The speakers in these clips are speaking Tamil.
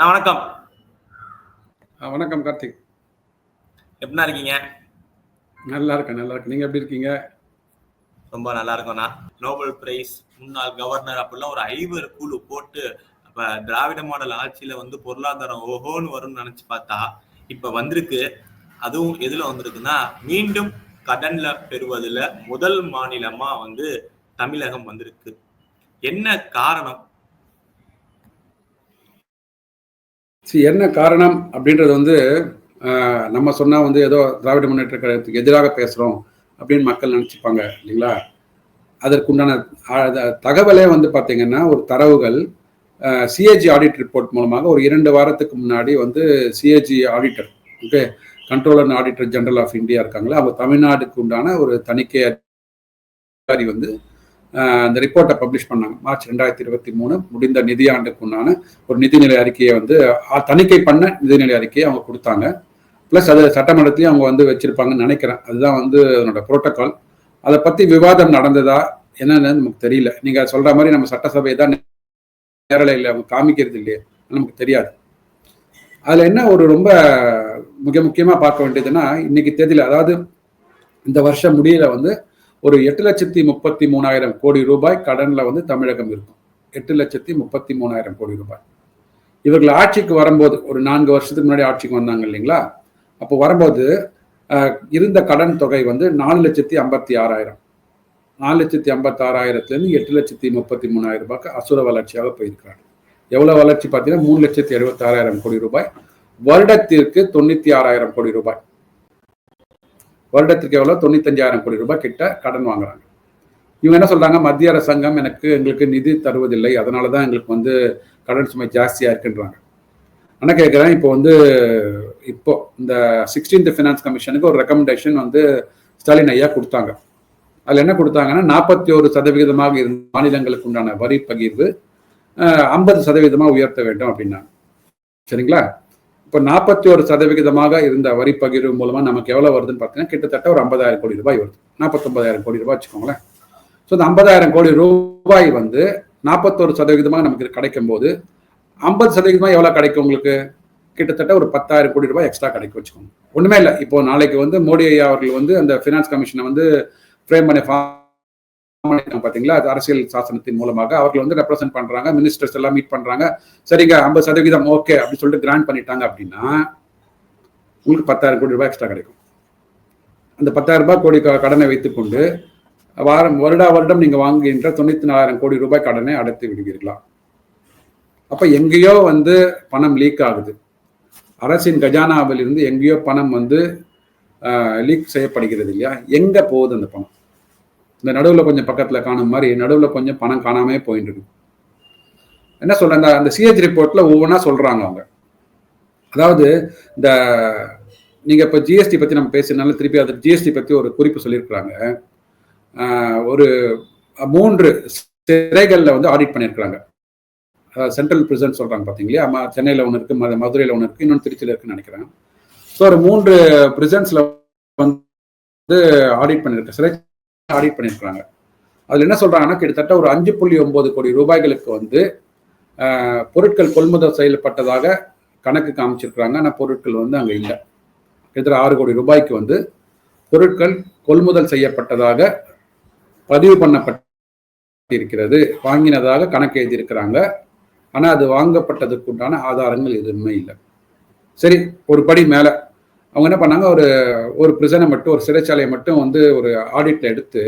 வணக்கம். வணக்கம் கார்த்திக். எப்படின்னா இருக்கீங்க? நல்லா இருக்கேன். நீங்க எப்படி இருக்கீங்க? ரொம்ப நல்லா இருக்கோம்ண்ணா. நோபல் பிரைஸ், முன்னாள் கவர்னர் அப்படிலாம் ஒரு 5 குழு போட்டு அப்ப திராவிட மாடல் ஆட்சியில பொருளாதாரம் ஓஹோன்னு வரும்னு நினைச்சு பார்த்தா இப்ப வந்திருக்கு. அதுவும் எதுல வந்திருக்குன்னா, மீண்டும் கடன்ல பெறுவதுல முதல் மாநிலமா தமிழகம் வந்திருக்கு. என்ன காரணம்? என்ன காரணம் அப்படின்றது நம்ம சொன்னா ஏதோ திராவிட முன்னேற்ற கழகத்துக்கு எதிராக பேசுறோம் அப்படின்னு மக்கள் நினைச்சுப்பாங்க இல்லைங்களா? அதற்குண்டான தகவலே பார்த்தீங்கன்னா, ஒரு தரவுகள் சிஏஜி ஆடிட் ரிப்போர்ட் மூலமாக ஒரு 2 வாரத்துக்கு முன்னாடி CAG auditor, okay, controller and auditor general of India இருக்காங்களா, அவங்க தமிழ்நாடுக்கு உண்டான ஒரு தணிக்கை அதிகாரி அந்த ரிப்போர்ட்டை பப்ளிஷ் பண்ணாங்க. மார்ச் 2023 முடிந்த நிதியாண்டுக்கு உண்டான ஒரு நிதிநிலை அறிக்கையை தணிக்கை பண்ண நிதிநிலை அறிக்கையை அவங்க கொடுத்தாங்க. பிளஸ் அது சட்டமன்றத்திலையும் அவங்க வச்சிருப்பாங்கன்னு நினைக்கிறேன். அதுதான் அதனோட புரோட்டோகால். அதை பத்தி விவாதம் நடந்ததா என்னன்னு நமக்கு தெரியல. நீங்க சொல்ற மாதிரி நம்ம சட்டசபை தான் நேரலையில் அவங்க காமிக்கிறது இல்லையே, நமக்கு தெரியாது. அதுல என்ன ஒரு ரொம்ப முக்கியமா பார்க்க வேண்டியதுன்னா, இன்னைக்கு தேதியில, அதாவது இந்த வருஷம் முடியல ஒரு 8,33,000 கோடி ரூபாய் கடன்ல தமிழகம் இருக்கும். 8,33,000 கோடி ரூபாய். இவர்கள் ஆட்சிக்கு வரும்போது ஒரு 4 வருஷத்துக்கு முன்னாடி ஆட்சிக்கு வந்தாங்க இல்லைங்களா? அப்போ வரும்போது இருந்த கடன் தொகை 4,56,000. 4,56,000 8,33,000 ரூபாய்க்கு அசுர வளர்ச்சியாக போயிருக்கிறாங்க. எவ்வளவு வளர்ச்சி பார்த்தீங்கன்னா 3,76,000 கோடி ரூபாய். வருடத்திற்கு 96,000 கோடி ரூபாய். வருடத்திற்கு எவ்வளவு? 95,000 கோடி ரூபாய் கிட்ட கடன் வாங்குறாங்க. இவங்க என்ன சொல்றாங்க? மத்திய அரசாங்கம் எங்களுக்கு நிதி தருவதில்லை, அதனாலதான் எங்களுக்கு கடன் சுமை ஜாஸ்தியா இருக்குன்றாங்க. ஆனா கேட்கிறேன், இப்போ இந்த 16th ஃபினான்ஸ் கமிஷனுக்கு ஒரு ரெக்கமெண்டேஷன் ஸ்டாலின் ஐயா கொடுத்தாங்க. அதுல என்ன கொடுத்தாங்கன்னா, 41% இருந்த மாநிலங்களுக்கு உண்டான வரி பகிர்வு 50% உயர்த்த வேண்டும் அப்படின்னாங்க. சரிங்களா? இப்போ 41% இருந்த வரி பகிர்வு மூலமா நமக்கு எவ்வளவு வருதுன்னு பார்த்தீங்கன்னா, கிட்டத்தட்ட ஒரு 50,000 கோடி ரூபாய் வருது. 49,000 கோடி ரூபாய் வச்சுக்கோங்களேன். ஸோ இந்த 50,000 கோடி ரூபாய் 41% நமக்கு கிடைக்கும் போது 50% எவ்வளவு கிடைக்கும் உங்களுக்கு? கிட்டத்தட்ட ஒரு 10,000 கோடி ரூபாய் எக்ஸ்ட்ரா கிடைக்கும் வச்சுக்கோங்க. ஒண்ணுமே இல்லை. இப்போ நாளைக்கு மோடி ஐயா அவர்கள் அந்த ஃபினான்ஸ் கமிஷனை ஃப்ரேம் பண்ணி பாத்தீங்களா? அரசியல் சாசனத்தின் மூலமாக அவர்கள் ரெப்ரசென்ட் பண்றாங்க, மினிஸ்டர்ஸ் எல்லாம் மீட் பண்றாங்க. சரிங்க, 50% ஓகே அப்படின்னு சொல்லிட்டு கிராண்ட் பண்ணிட்டாங்க அப்படின்னா உங்களுக்கு 10,000 கோடி ரூபாய் எக்ஸ்ட்ரா கிடைக்கும். அந்த 10,000 ரூபாய் கோடி கடனை வைத்துக்கொண்டு வருடம் நீங்க வாங்குகின்ற 94,000 கோடி ரூபாய் கடனை அடைத்து விடுவீர்களா? அப்ப எங்கேயோ பணம் லீக் ஆகுது. அரசின் கஜானாவில் இருந்து எங்கேயோ பணம் லீக் செய்யப்படுகிறது இல்லையா? எங்க போகுது அந்த பணம்? இந்த நடுவில் கொஞ்சம் பக்கத்துல காணும் மாதிரி நடுவில் கொஞ்சம் பணம் காணாமே போயிட்டு இருக்கு. என்ன சொல்றாங்க? அந்த சிஏஜி ரிப்போர்ட்ல ஒவ்வொன்றா சொல்றாங்க அவங்க. அதாவது இந்த நீங்க இப்ப ஜிஎஸ்டி பத்தி நம்ம பேசினாலும் திருப்பி அது ஜிஎஸ்டி பத்தி ஒரு குறிப்பு சொல்லியிருக்கிறாங்க. ஒரு 3 சிறைகள்ல ஆடிட் பண்ணியிருக்கிறாங்க. சென்ட்ரல் பிரிசன் சொல்றாங்க பாத்தீங்களா? சென்னையில ஒன்று இருக்கு, மதுரையில ஒன்று இருக்கு, இன்னொன்று திருச்சியில இருக்குன்னு நினைக்கிறேன். ஸோ ஒரு 3 பிரிசன்ஸ்ல ஆடிட் பண்ணிருக்க சிறை ஆடிட் பண்ணியிருக்கிறாங்க. அதுல என்ன சொல்றாங்கன்னா, கிட்டத்தட்ட ஒரு 5.9 கோடி ரூபாய்களுக்கு பொருட்கள் கொள்முதல் செய்யப்பட்டதாக கணக்கு காமிச்சிருக்கிறாங்க. ஆனா பொருட்கள் அங்க இல்லை. கிட்டத்தட்ட 6 கோடி ரூபாய்க்கு பொருட்கள் கொள்முதல் செய்யப்பட்டதாக பதிவு பண்ணப்பட்டிருக்கிறது, வாங்கினதாக கணக்கு எழுதியிருக்கிறாங்க. ஆனா அது வாங்கப்பட்டதுக்கு உண்டான ஆதாரங்கள் எதுவுமே இல்லை. சரி, ஒரு படி மேல அவங்க என்ன பண்ணாங்க, ஒரு பிரிசனை மட்டும், ஒரு சிறைச்சாலையை மட்டும் ஒரு ஆடிட்ல எடுத்து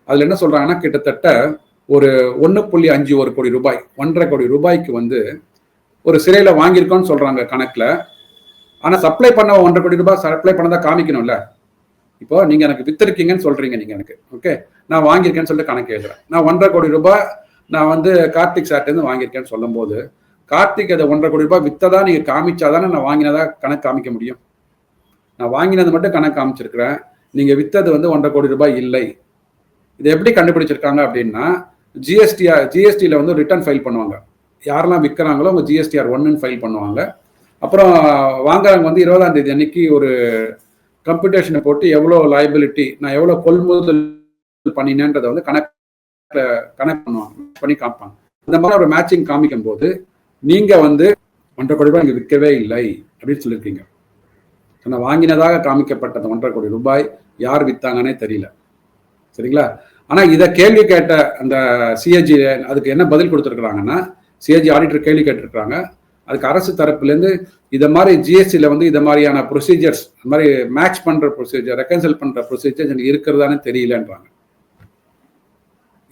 அதுல என்ன சொல்றாங்கன்னா, கிட்டத்தட்ட ஒரு 1.51 கோடி ரூபாய், 1.5 கோடி ரூபாய்க்கு ஒரு சிறையில வாங்கியிருக்கோம்னு சொல்றாங்க கணக்குல. ஆனா சப்ளை பண்ண 1.5 கோடி ரூபாய் சப்ளை பண்ணதா காமிக்கணும்ல. இப்போ நீங்க எனக்கு வித்திருக்கீங்கன்னு சொல்றீங்க, நீங்க எனக்கு ஓகே, நான் வாங்கியிருக்கேன்னு சொல்லிட்டு கணக்கு எழுதுறேன். நான் 1.5 கோடி ரூபாய் நான் கார்த்திக் சார்ட்ட இருந்து வாங்கியிருக்கேன்னு சொல்லும் போது, கார்த்திக் அதை 1.5 கோடி ரூபாய் வித்ததா நீங்க காமிச்சாதானே நான் வாங்கினதா கணக்கு காமிக்க முடியும். நான் வாங்கினது மட்டும் கணக்கு காமிச்சிருக்கிறேன், நீங்க வித்தது 1.5 கோடி ரூபாய் இல்லை. இதை எப்படி கண்டுபிடிச்சிருக்காங்க அப்படின்னா, ஜிஎஸ்டியில ரிட்டர்ன் ஃபைல் பண்ணுவாங்க. யாரெல்லாம் விற்கிறாங்களோ அவங்க ஜிஎஸ்டிஆர் 1ன்னு ஃபைல் பண்ணுவாங்க. அப்புறம் வாங்குறவங்க 20ஆம் தேதி அன்னைக்கு ஒரு கம்ப்யூட்டேஷனை போட்டு எவ்வளோ லைபிலிட்டி, நான் எவ்வளோ கொள்முதல் பண்ணினேன்றதை கணக்கு பண்ணுவாங்க, பண்ணி காமிப்பாங்க. அந்த மாதிரி ஒரு மேட்சிங் காமிக்கும் போது நீங்க 1.5 கோடி ரூபாய் இங்கே விற்கவே இல்லை அப்படின்னு சொல்லியிருக்கீங்க. ஆனால் வாங்கினதாக காமிக்கப்பட்ட அந்த 1.5 கோடி ரூபாய் யார் வித்தாங்கன்னே தெரியல. சரிங்களா? ஆனால் இதை கேள்வி கேட்ட அந்த சிஏஜி அதுக்கு என்ன பதில் கொடுத்துருக்குறாங்கன்னா, சிஏஜி ஆடிட்டர் கேள்வி கேட்டிருக்கிறாங்க. அதுக்கு அரசு தரப்புலேருந்து இதை மாதிரி ஜிஎஸ்டியில் வந்து இதை மாதிரியான ப்ரொசீஜர்ஸ், இந்த மாதிரி மேட்ச் பண்ணுற ப்ரொசீஜர், ரெக்கன்சல் பண்ணுற ப்ரொசீஜர்ஸ் எனக்கு இருக்கிறதானே தெரியலன்றாங்க.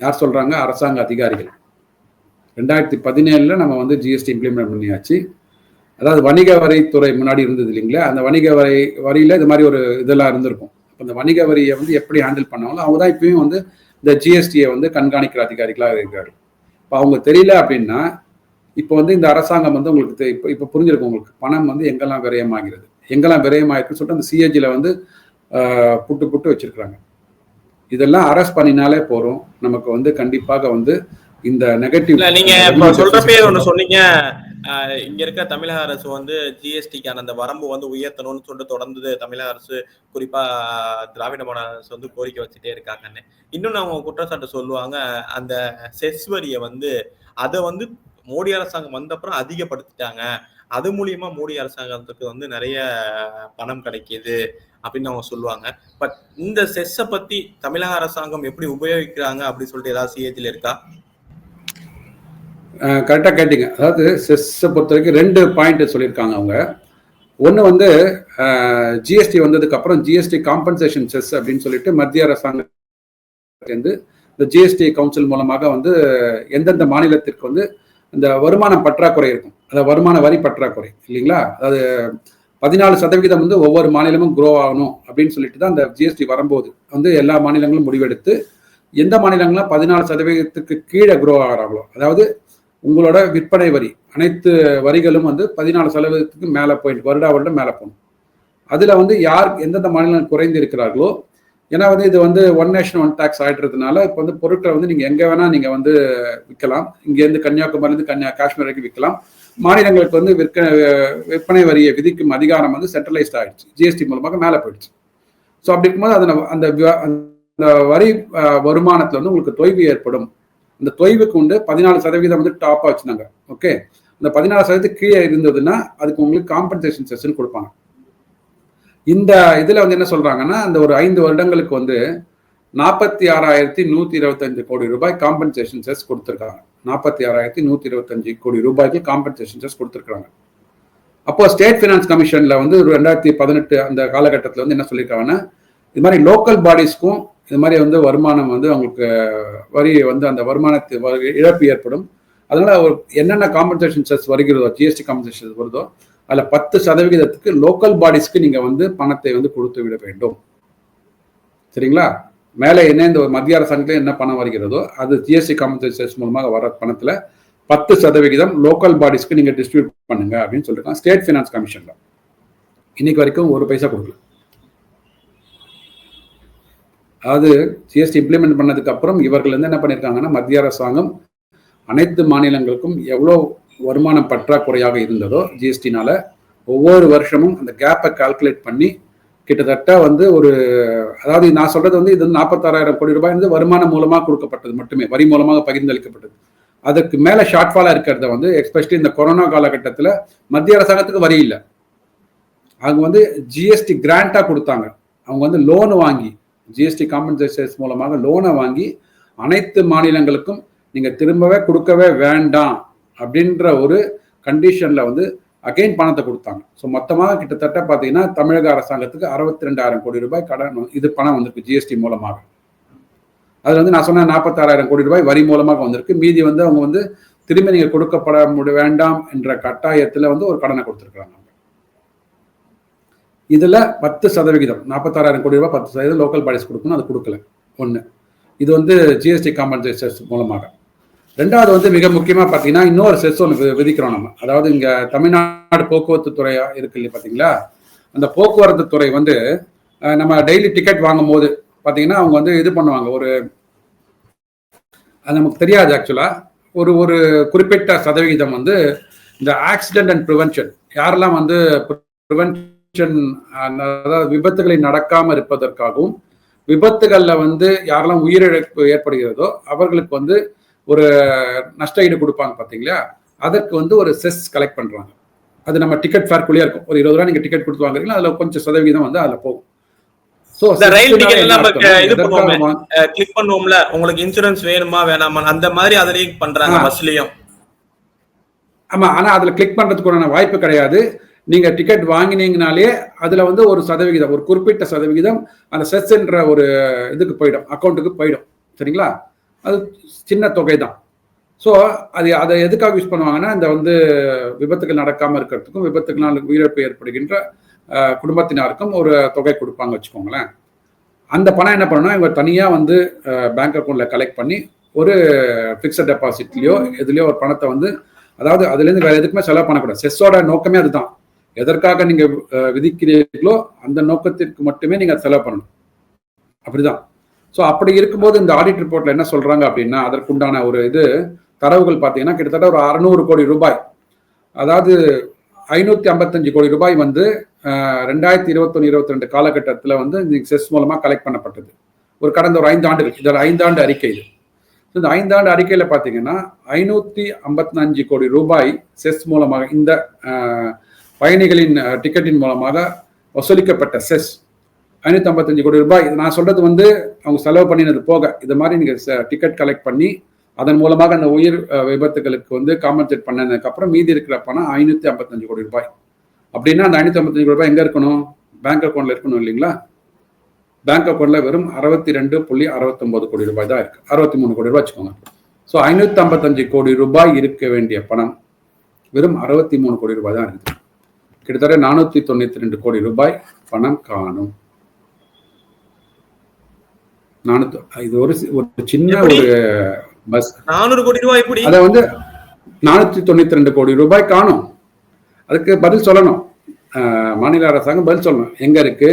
யார் சொல்கிறாங்க? அரசாங்க அதிகாரிகள். 2017 நம்ம வந்து ஜிஎஸ்டி இம்ப்ளிமெண்ட் பண்ணியாச்சு. அதாவது வணிக வரித்துறை முன்னாடி இருந்தது இல்லைங்களா, அந்த வணிக வரியில் இது மாதிரி ஒரு இதெல்லாம் இருந்திருக்கும். அந்த வணிக வரியை வந்து எப்படி ஹேண்டில் பண்ணாங்களோ அவங்க தான் இப்பயும் வந்து இந்த ஜிஎஸ்டியை வந்து கண்காணிக்கிற அதிகாரிகளாக இருக்காரு. இப்போ அவங்க தெரியல அப்படின்னா, இப்போ வந்து இந்த அரசாங்கம் வந்து உங்களுக்கு இப்போ புரிஞ்சிருக்கும் உங்களுக்கு, பணம் வந்து எங்கெல்லாம் விரயமாகிறது, எங்கெல்லாம் விரயமாயிருக்குன்னு சொல்லிட்டு அந்த சிஏஜியில் வந்து புட்டு வச்சிருக்கிறாங்க. இதெல்லாம் அரெஸ்ட் பண்ணினாலே போறோம், நமக்கு வந்து கண்டிப்பாக வந்து இந்த நெகட்டிவ். நீங்க சொல்றப்பே ஒண்ணு சொன்னீங்க, இங்க இருக்க தமிழக அரசு வந்து ஜிஎஸ்டிக்கான அந்த வரம்பு வந்து உயர்த்தணும்னு சொல்லிட்டு தொடர்ந்து தமிழக அரசு, குறிப்பா திராவிட மாடல் அரசு வந்து கோரிக்கை வச்சுட்டே இருக்காங்கன்னு. இன்னும் அவங்க குற்றச்சாட்டு சொல்லுவாங்க, அந்த செஸ் வரியை வந்து அதை வந்து மோடி அரசாங்கம் வந்த அப்புறம் அதிகப்படுத்திட்டாங்க, அது மூலியமா மோடி அரசாங்கத்துக்கு வந்து நிறைய பணம் கிடைக்கிது அப்படின்னு அவங்க சொல்லுவாங்க. பட் இந்த செஸ்ஸை பத்தி தமிழக அரசாங்கம் எப்படி உபயோகிக்கிறாங்க அப்படின்னு சொல்லிட்டு ஏதாவது சிஏஜில இருக்கா? கரெக்டாக கேட்டீங்க. அதாவது செஸ்ஸை பொறுத்த வரைக்கும் 2 பாயிண்ட் சொல்லியிருக்காங்க அவங்க. ஒன்று வந்து ஜிஎஸ்டி வந்ததுக்கு அப்புறம் ஜிஎஸ்டி காம்பன்சேஷன் செஸ் அப்படின்னு சொல்லிட்டு மத்திய அரசாங்கத்திலிருந்து இந்த ஜிஎஸ்டி கவுன்சில் மூலமாக வந்து எந்தெந்த மாநிலத்திற்கு வந்து இந்த வருமானம் பற்றாக்குறை இருக்கும், அதாவது வருமான வரி பற்றாக்குறை இல்லைங்களா, அதாவது 14% வந்து ஒவ்வொரு மாநிலமும் க்ரோ ஆகணும் அப்படின்னு சொல்லிட்டு தான் அந்த ஜிஎஸ்டி வரும்போது வந்து எல்லா மாநிலங்களும் முடிவெடுத்து எந்த மாநிலங்கள்லாம் 14% கீழே க்ரோ ஆகிறாங்களோ, அதாவது உங்களோட விற்பனை வரி அனைத்து வரிகளும் வந்து 14% மேலே போயிட்டு வருடம் மேலே போகணும். அதில் வந்து யார் எந்தெந்த மாநிலம் குறைந்து இருக்கிறார்களோ, ஏன்னா வந்து இது வந்து 1 நேஷன் 1 டேக்ஸ் ஆகிடுறதுனால இப்போ வந்து பொருட்களை வந்து நீங்கள் எங்கே வேணால் நீங்கள் வந்து விற்கலாம். இங்கேருந்து கன்னியாகுமரியிலேருந்து காஷ்மீர் வரைக்கும் விற்கலாம். மாநிலங்களுக்கு வந்து விற்பனை வரியை விதிக்கும் அதிகாரம் வந்து சென்ட்ரலைஸ்ட் ஆகிடுச்சு, ஜிஎஸ்டி மூலமாக மேலே போயிடுச்சு. ஸோ அப்படி இருக்கும்போது அந்த வரி வருமானத்தில் வந்து உங்களுக்கு தொய்வு ஏற்படும். அந்த தொய்வுக்கு உண்டு 14% வந்து டாப்பாக வச்சுனாங்க. ஓகே, அந்த 14% கீழே இருந்ததுன்னா அதுக்கு உங்களுக்கு காம்பன்சேஷன் செஸ்ன்னு கொடுப்பாங்க. இந்த இதில் வந்து என்ன சொல்கிறாங்கன்னா, அந்த ஒரு 5 வருடங்களுக்கு வந்து 46,125 கோடி ரூபாய் காம்பன்சேஷன் செஸ் கொடுத்துருக்காங்க. 46,125 கோடி ரூபாய்க்கு காம்பன்சேஷன் செஸ் கொடுத்துருக்காங்க. அப்போ ஸ்டேட் ஃபினான்ஸ் கமிஷனில் வந்து 2018 அந்த காலகட்டத்தில் வந்து என்ன சொல்லியிருக்காங்கன்னா, இது மாதிரி லோக்கல் பாடிஸ்க்கும் இது மாதிரி வந்து வருமானம் வந்து அவங்களுக்கு வரி வந்து அந்த வருமானத்து இழப்பு ஏற்படும். அதனால என்னென்ன காம்பன்சேஷன் செஸ் வருகிறதோ, ஜிஎஸ்டி காம்பன்சேஷன் வருதோ அதில் 10% லோக்கல் பாடிஸ்க்கு நீங்கள் வந்து பணத்தை வந்து கொடுத்து விட வேண்டும். சரிங்களா? மேலே என்ன இந்த மத்திய அரசாங்கத்தில் என்ன பணம் வருகிறதோ அது ஜிஎஸ்டி காம்பன்சேஷன் செஸ் மூலமாக வர பணத்தில் 10% லோக்கல் பாடிஸ்க்கு நீங்கள் டிஸ்ட்ரிபியூட் பண்ணுங்க அப்படின்னு சொல்லியிருக்காங்க ஸ்டேட் ஃபினான்ஸ் கமிஷனில். இன்னைக்கு வரைக்கும் 1 பைசா கொடுக்கல. அதாவது ஜிஎஸ்டி இம்ப்ளிமெண்ட் பண்ணதுக்கு அப்புறம் இவர்கள் வந்து என்ன பண்ணியிருக்காங்கன்னா, மத்திய அரசாங்கம் அனைத்து மாநிலங்களுக்கும் எவ்வளோ வருமானம் பற்றாக்குறையாக இருந்ததோ ஜிஎஸ்டினால ஒவ்வொரு வருஷமும் அந்த கேப்பை கால்குலேட் பண்ணி கிட்டத்தட்ட வந்து ஒரு, அதாவது நான் சொல்றது வந்து இது 46,000 கோடி ரூபாய் வந்து வருமானம் மூலமாக கொடுக்கப்பட்டது மட்டுமே, வரி மூலமாக பகிர்ந்தளிக்கப்பட்டது. அதுக்கு மேலே ஷார்ட்ஃபாலாக இருக்கிறத வந்து எஸ்பெஷலி இந்த கொரோனா காலகட்டத்தில் மத்திய அரசாங்கத்துக்கு வரி இல்லை, அவங்க வந்து ஜிஎஸ்டி கிராண்டா கொடுத்தாங்க. அவங்க வந்து லோன் வாங்கி ஜிஎஸ்டி காம்பன்சேஷன் மூலமாக லோனை வாங்கி அனைத்து மாநிலங்களுக்கும் நீங்க திரும்பவே கொடுக்கவே வேண்டாம் அப்படின்ற ஒரு கண்டிஷன்ல வந்து அகைன் பணத்தை கொடுத்தாங்க. ஸோ மொத்தமாக கிட்டத்தட்ட பார்த்தீங்கன்னா தமிழக அரசாங்கத்துக்கு 62,000 கோடி ரூபாய் கடன் இது பணம் வந்திருக்கு ஜிஎஸ்டி மூலமாக. அதுல வந்து நான் சொன்ன 46,000 கோடி ரூபாய் வரி மூலமாக வந்திருக்கு. மீதி வந்து அவங்க வந்து திரும்பி நீங்க கொடுக்கப்பட வேண்டாம் என்ற கட்டாயத்தில் வந்து ஒரு கடனை கொடுத்துருக்காங்க. இதுல 10%, 46,000 கோடி ரூபாய் 10% லோக்கல் பாடிஸ் கொடுக்கணும், அது கொடுக்கல. ஒன்று, இது வந்து ஜிஎஸ்டி காம்பன்சேஷன் மூலமாக. ரெண்டாவது வந்து மிக முக்கியமாக பார்த்தீங்கன்னா இன்னொரு செஸ் ஒன்று விதிக்கிறோம் நம்ம. அதாவது இங்கே தமிழ்நாடு போக்குவரத்து துறை இருக்கு இல்லையா பார்த்தீங்களா, அந்த போக்குவரத்து துறை வந்து நம்ம டெய்லி டிக்கெட் வாங்கும் போது பார்த்தீங்கன்னா அவங்க வந்து இது பண்ணுவாங்க, ஒரு அது நமக்கு தெரியாது ஆக்சுவலாக, ஒரு குறிப்பிட்ட சதவிகிதம் வந்து இந்த ஆக்சிடென்ட் அண்ட் ப்ரிவென்ஷன், யாரெல்லாம் வந்து ப்ரிவென்ஷன் அதாவது விபத்துகளை நடக்காமல் இருப்பதற்காகவும் விபத்துகளில் வந்து யாரெல்லாம் உயிரிழப்பு ஏற்படுகிறதோ அவர்களுக்கு வந்து ஒரு நஷ்ட ஈடு கொடுப்பாங்க பார்த்தீங்களா, அதற்கு வந்து ஒரு செஸ் கலெக்ட் பண்ணுறாங்க. அது நம்ம டிக்கெட் ஃபேர்க்குள்ளேயே இருக்கும். ஒரு 20 ரூபா நீங்க டிக்கெட் கொடுத்து வாங்குறீங்களா, அதுல கொஞ்சம் சதவிகிதம் வந்து அதுல போகும். ஸோ இந்த ரயில் செஸ்னால டிக்கெட் என்ன எல்லாம் அர்த்தம்னா இது எதற்காக பண்ணுவோமே, கிளிக் பண்ணுவோம்ல, உங்களுக்கு இன்சூரன்ஸ் வேணுமா வேணாமா, அந்த மாதிரி அதுலயும் பண்றாங்க பஸ்லயும். ஆமா, ஆனா அதுல கிளிக் பண்றதுக்குண்டான வாய்ப்பு கிடையாது. நீங்க டிக்கெட் வாங்கினீங்கனாலே அதுல வந்து ஒரு சதவிகிதம், ஒரு குறிப்பிட்ட சதவிகிதம் அந்த செஸ் என்ற ஒரு இதுக்கு போயிடும், அக்கௌண்ட்டுக்கு போயிடும். சரிங்களா? அது சின்ன தொகை தான். ஸோ அதை எதுக்காக யூஸ் பண்ணுவாங்கன்னா, இந்த வந்து விபத்துகள் நடக்காம இருக்கிறதுக்கும், விபத்துக்குனால உயிரிழப்பு ஏற்படுகின்ற குடும்பத்தினருக்கும் ஒரு தொகை கொடுப்பாங்க வச்சுக்கோங்களேன். அந்த பணம் என்ன பண்ணணும்னா, இவங்க தனியா வந்து பேங்க் அக்கௌண்ட்ல கலெக்ட் பண்ணி ஒரு ஃபிக்ஸட் டெபாசிட்லயோ எதுலயோ ஒரு பணத்தை வந்து, அதாவது அதுல இருந்து வேற எதுக்குமே செலவு பண்ணக்கூடாது. செஸ்ஸோட நோக்கமே அதுதான். எதற்காக நீங்க விதிக்கிறீர்களோ அந்த நோக்கத்திற்கு மட்டுமே நீங்க செலவு பண்ணணும். அப்படிதான். ஸோ அப்படி இருக்கும்போது இந்த ஆடிட் ரிப்போர்ட்ல என்ன சொல்றாங்க அப்படின்னா, அதற்குண்டான ஒரு தரவுகள் பார்த்தீங்கன்னா கிட்டத்தட்ட ஒரு 600 கோடி ரூபாய், அதாவது 555 கோடி ரூபாய் வந்து 2021-22 காலகட்டத்தில் வந்து செஸ் மூலமா கலெக்ட் பண்ணப்பட்டது. ஒரு கடந்த ஒரு 5 ஆண்டுகள், இதோட 5 ஆண்டு அறிக்கை இது. இந்த 5 ஆண்டு அறிக்கையில பார்த்தீங்கன்னா 555 கோடி ரூபாய் செஸ் மூலமாக, இந்த பயணிகளின் டிக்கெட்டின் மூலமாக வசூலிக்கப்பட்ட செஸ் 555 கோடி ரூபாய். நான் சொல்றது வந்து அவங்க செலவு பண்ணினது போக, இது மாதிரி நீங்க டிக்கெட் கலெக்ட் பண்ணி அதன் மூலமாக அந்த உயிர் விபத்துகளுக்கு வந்து காம்பன்சேட் பண்ணதுக்கு அப்புறம் மீதி இருக்கிற பணம் 555 கோடி ரூபாய். அப்படின்னா அந்த 555 கோடி ரூபாய் எங்க இருக்கணும்? பேங்க் அக்கௌண்ட்ல இருக்கணும் இல்லைங்களா? பேங்க் அக்கௌண்ட்ல வெறும் 62.69 கோடி ரூபாய் தான் இருக்கு. 63 கோடி ரூபாய் வச்சுக்கோங்க. ஸோ 555 கோடி ரூபாய் இருக்க வேண்டிய பணம் வெறும் 63 கோடி ரூபாய் தான் இருக்குது. கிட்டத்தட்ட 492 கோடி ரூபாய் பணம் காணும். இது ஒரு சின்ன ஒரு பஸ் 400 கோடி ரூபாய் எப்படி? அதை வந்து 492 கோடி ரூபாய் காணும். அதுக்கு பதில் சொல்லணும், மாநில அரசாங்கம் பதில் சொல்லணும். எங்க இருக்கு,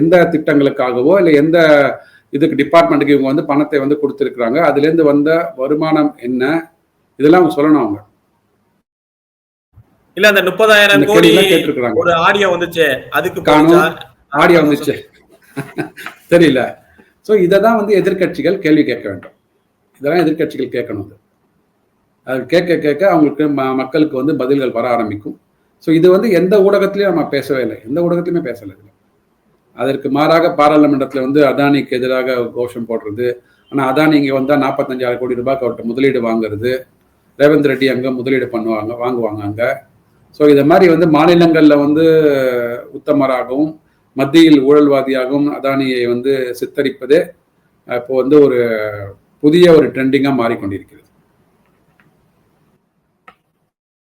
எந்த திட்டங்களுக்காகவோ இல்லை எந்த இதுக்கு டிபார்ட்மெண்ட்டுக்கு இவங்க வந்து பணத்தை வந்து கொடுத்துருக்குறாங்க, அதுல இருந்து வந்த வருமானம் என்ன, இதெல்லாம் அவங்க சொல்லணும். அவங்க இல்ல அந்த 30,000 கோடி கேட்டிருக்காங்க. ஒரு ஆடியோ வந்துச்சு, அதுக்கு காணும், ஆடியோ வந்துச்சு தெரியல. ஸோ இதை தான் வந்து எதிர்கட்சிகள் கேள்வி கேட்க வேண்டும். இதெல்லாம் எதிர்கட்சிகள் கேட்கணும். அது கேட்க கேட்க அவங்களுக்கு மக்களுக்கு வந்து பதில்கள் வர ஆரம்பிக்கும். ஸோ இது வந்து எந்த ஊடகத்திலையும் நம்ம பேசவே இல்லை, எந்த ஊடகத்திலுமே பேசலை. அதற்கு மாறாக பாராளுமன்றத்தில் வந்து அதானிக்கு எதிராக கோஷம் போடுறது, ஆனால் அதானி இங்கே வந்தால் 45,000 கோடி ரூபாய்க்கு அவர்கிட்ட முதலீடு வாங்குறது, ரேவந்த் ரெட்டி அங்கே முதலீடு வாங்குவாங்க அங்கே. ஸோ இதை மாதிரி வந்து மாநிலங்களில் வந்து உத்தமராகவும் மத்தியில் ஊழல்வாதியாகவும் அதானியை வந்து சித்தரிப்பதே இப்போ வந்து ஒரு புதிய ஒரு ட்ரெண்டிங்காக மாறிக்கொண்டிருக்கிறது.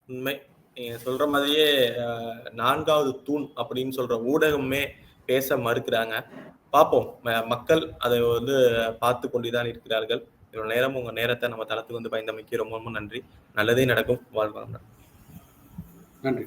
உண்மை, நீங்க சொல்ற மாதிரியே 4வது தூண் அப்படின்னு சொல்ற ஊடகமே பேச மறுக்கிறாங்க. பார்ப்போம், மக்கள் அதை வந்து பார்த்து கொண்டுதான் இருக்கிறார்கள். இவ்வளவு நேரம் உங்க நேரத்தை நம்ம தளத்துக்கு வந்து பயந்தமைக்கு ரொம்ப ரொம்ப நன்றி. நல்லதே நடக்கும். வாழ்வாங்க. நன்றி.